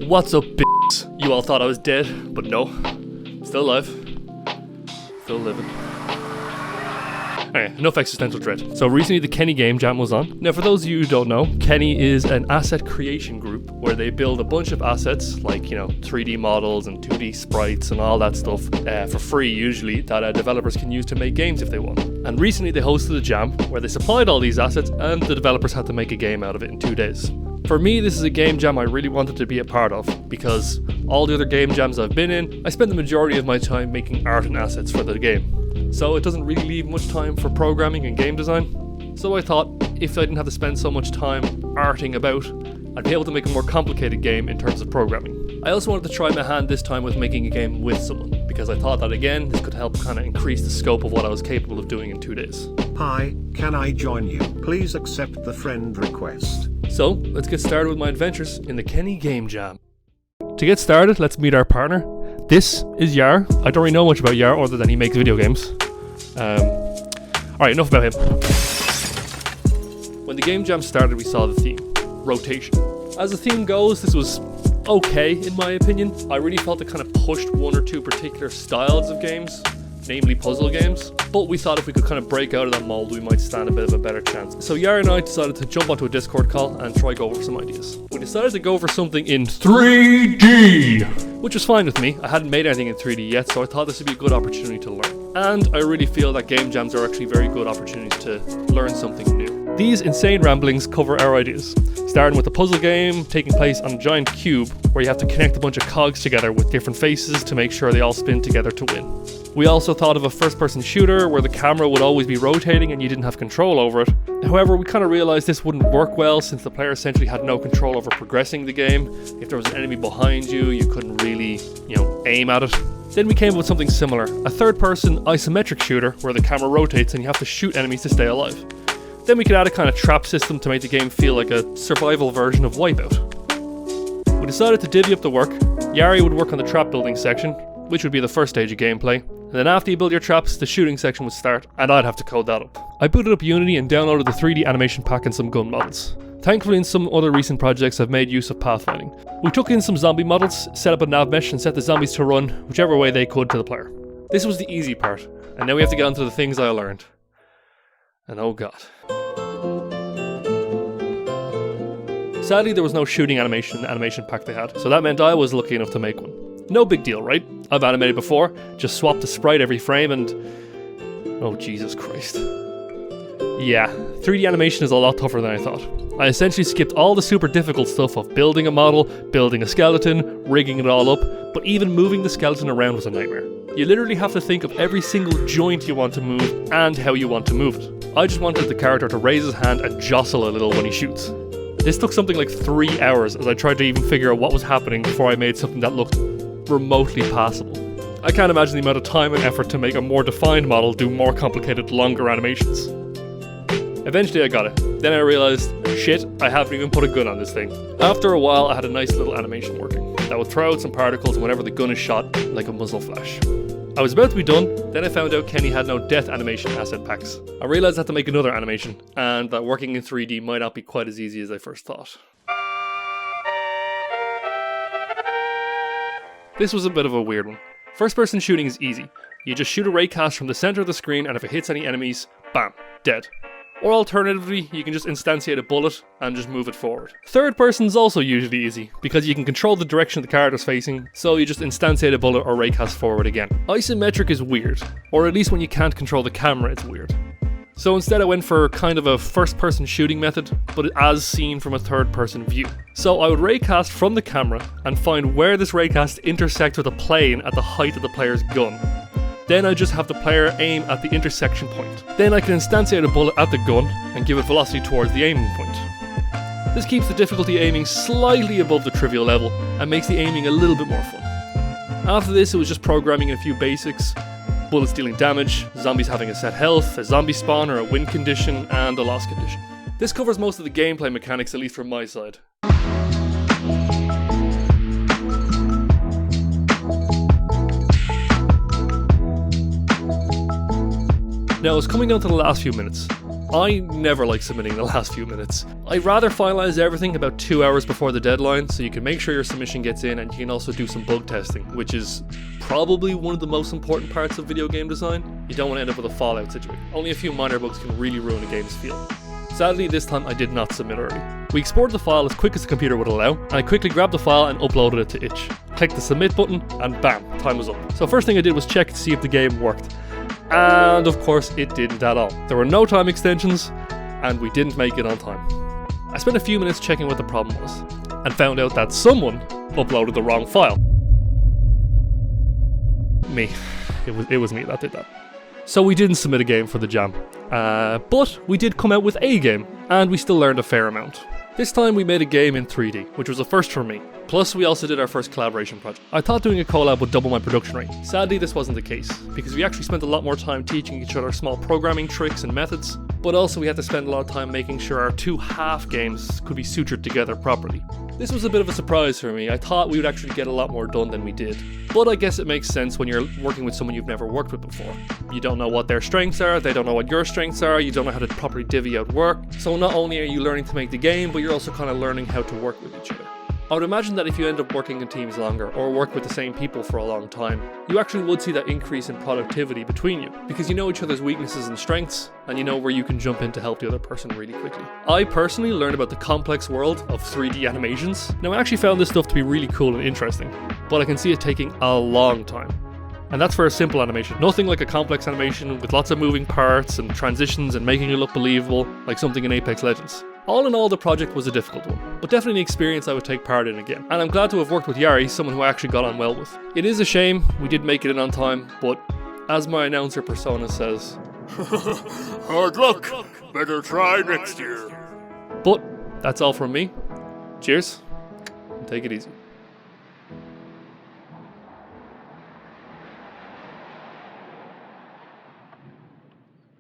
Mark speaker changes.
Speaker 1: What's up, b****s? You all thought I was dead, but no. Still alive. Still living. Anyway, enough existential dread. So recently the Kenney Jam was on. Now for those of you who don't know, Kenney is an asset creation group where they build a bunch of assets like, 3D models and 2D sprites and all that stuff for free usually that developers can use to make games if they want. And recently they hosted a jam where they supplied all these assets and the developers had to make a game out of it in 2 days. For me, this is a game jam I really wanted to be a part of because all the other game jams I've been in, I spend the majority of my time making art and assets for the game. So it doesn't really leave much time for programming and game design. So I thought if I didn't have to spend so much time arting about, I'd be able to make a more complicated game in terms of programming. I also wanted to try my hand this time with making a game with someone, because I thought that again, this could help kind of increase the scope of what I was capable of doing in 2 days.
Speaker 2: Hi, can I join you? Please accept the friend request.
Speaker 1: So, let's get started with my adventures in the Kenney Jam. To get started, let's meet our partner. This is Yar. I don't really know much about Yar other than he makes video games. Alright, enough about him. When the game jam started, we saw the theme, rotation. As the theme goes, this was okay in my opinion. I really felt it kind of pushed one or two particular styles of games, namely puzzle games, but we thought if we could kind of break out of that mold, we might stand a bit of a better chance. So Yar and I decided to jump onto a Discord call and try go over some ideas. We decided to go for something in 3D, which was fine with me. I hadn't made anything in 3D yet, so I thought this would be a good opportunity to learn. And I really feel that game jams are actually very good opportunities to learn something new. These insane ramblings cover our ideas, starting with a puzzle game taking place on a giant cube where you have to connect a bunch of cogs together with different faces to make sure they all spin together to win. We also thought of a first-person shooter where the camera would always be rotating and you didn't have control over it. However, we kind of realized this wouldn't work well since the player essentially had no control over progressing the game. If there was an enemy behind you, you couldn't really, aim at it. Then we came up with something similar, a third-person isometric shooter where the camera rotates and you have to shoot enemies to stay alive. Then we could add a kind of trap system to make the game feel like a survival version of Wipeout. We decided to divvy up the work. Yari would work on the trap building section, which would be the first stage of gameplay. And then after you build your traps, the shooting section would start, and I'd have to code that up. I booted up Unity and downloaded the 3D animation pack and some gun models. Thankfully, in some other recent projects, I've made use of pathfinding. We took in some zombie models, set up a nav mesh, and set the zombies to run whichever way they could to the player. This was the easy part, and now we have to get on to the things I learned. And oh god. Sadly, there was no shooting animation in the animation pack they had, so that meant I was lucky enough to make one. No big deal, right? I've animated before, just swap the sprite every frame and... oh Jesus Christ. Yeah, 3D animation is a lot tougher than I thought. I essentially skipped all the super difficult stuff of building a model, building a skeleton, rigging it all up, but even moving the skeleton around was a nightmare. You literally have to think of every single joint you want to move and how you want to move it. I just wanted the character to raise his hand and jostle a little when he shoots. This took something like 3 hours as I tried to even figure out what was happening before I made something that looked remotely passable. I can't imagine the amount of time and effort to make a more defined model do more complicated, longer animations. Eventually I got it. Then I realized, shit, I haven't even put a gun on this thing. After a while I had a nice little animation working that would throw out some particles whenever the gun is shot, like a muzzle flash. I was about to be done, then I found out Kenney had no death animation asset packs. I realized I had to make another animation, and that working in 3D might not be quite as easy as I first thought. This was a bit of a weird one. First person shooting is easy. You just shoot a raycast from the center of the screen and if it hits any enemies, bam, dead. Or alternatively, you can just instantiate a bullet and just move it forward. Third person's also usually easy, because you can control the direction the character's facing, so you just instantiate a bullet or raycast forward again. Isometric is weird, or at least when you can't control the camera it's weird. So instead I went for kind of a first person shooting method, but as seen from a third person view. So I would raycast from the camera and find where this raycast intersects with a plane at the height of the player's gun. Then I just have the player aim at the intersection point. Then I can instantiate a bullet at the gun and give it velocity towards the aiming point. This keeps the difficulty aiming slightly above the trivial level and makes the aiming a little bit more fun. After this it was just programming a few basics, bullets dealing damage, zombies having a set health, a zombie spawn or a win condition, and a loss condition. This covers most of the gameplay mechanics, at least from my side. Now, it's coming down to the last few minutes. I never like submitting the last few minutes. I'd rather finalize everything about 2 hours before the deadline so you can make sure your submission gets in, and you can also do some bug testing, which is probably one of the most important parts of video game design. You don't want to end up with a Fallout situation. Only a few minor bugs can really ruin a game's feel. Sadly, this time I did not submit early. We exported the file as quick as the computer would allow, and I quickly grabbed the file and uploaded it to itch. Clicked the submit button, and bam, time was up. So first thing I did was check to see if the game worked. And of course, it didn't at all. There were no time extensions, and we didn't make it on time. I spent a few minutes checking what the problem was, and found out that someone uploaded the wrong file. Me. It was me that did that. So we didn't submit a game for the jam, but we did come out with a game, and we still learned a fair amount. This time we made a game in 3D, which was a first for me. Plus we also did our first collaboration project. I thought doing a collab would double my production rate. Sadly, this wasn't the case, because we actually spent a lot more time teaching each other small programming tricks and methods, but also we had to spend a lot of time making sure our two half games could be sutured together properly. This was a bit of a surprise for me. I thought we would actually get a lot more done than we did. But I guess it makes sense when you're working with someone you've never worked with before. You don't know what their strengths are, they don't know what your strengths are, you don't know how to properly divvy out work. So not only are you learning to make the game, but you're also kind of learning how to work with each other. I would imagine that if you end up working in teams longer, or work with the same people for a long time, you actually would see that increase in productivity between you, because you know each other's weaknesses and strengths, and you know where you can jump in to help the other person really quickly. I personally learned about the complex world of 3D animations. Now I actually found this stuff to be really cool and interesting, but I can see it taking a long time. And that's for a simple animation. Nothing like a complex animation with lots of moving parts and transitions and making it look believable, like something in Apex Legends. All in all, the project was a difficult one, but definitely an experience I would take part in again. And I'm glad to have worked with Yari, someone who I actually got on well with. It is a shame we didn't make it in on time, but as my announcer persona says,
Speaker 3: hard luck, better try next year.
Speaker 1: But that's all from me. Cheers, and take it easy.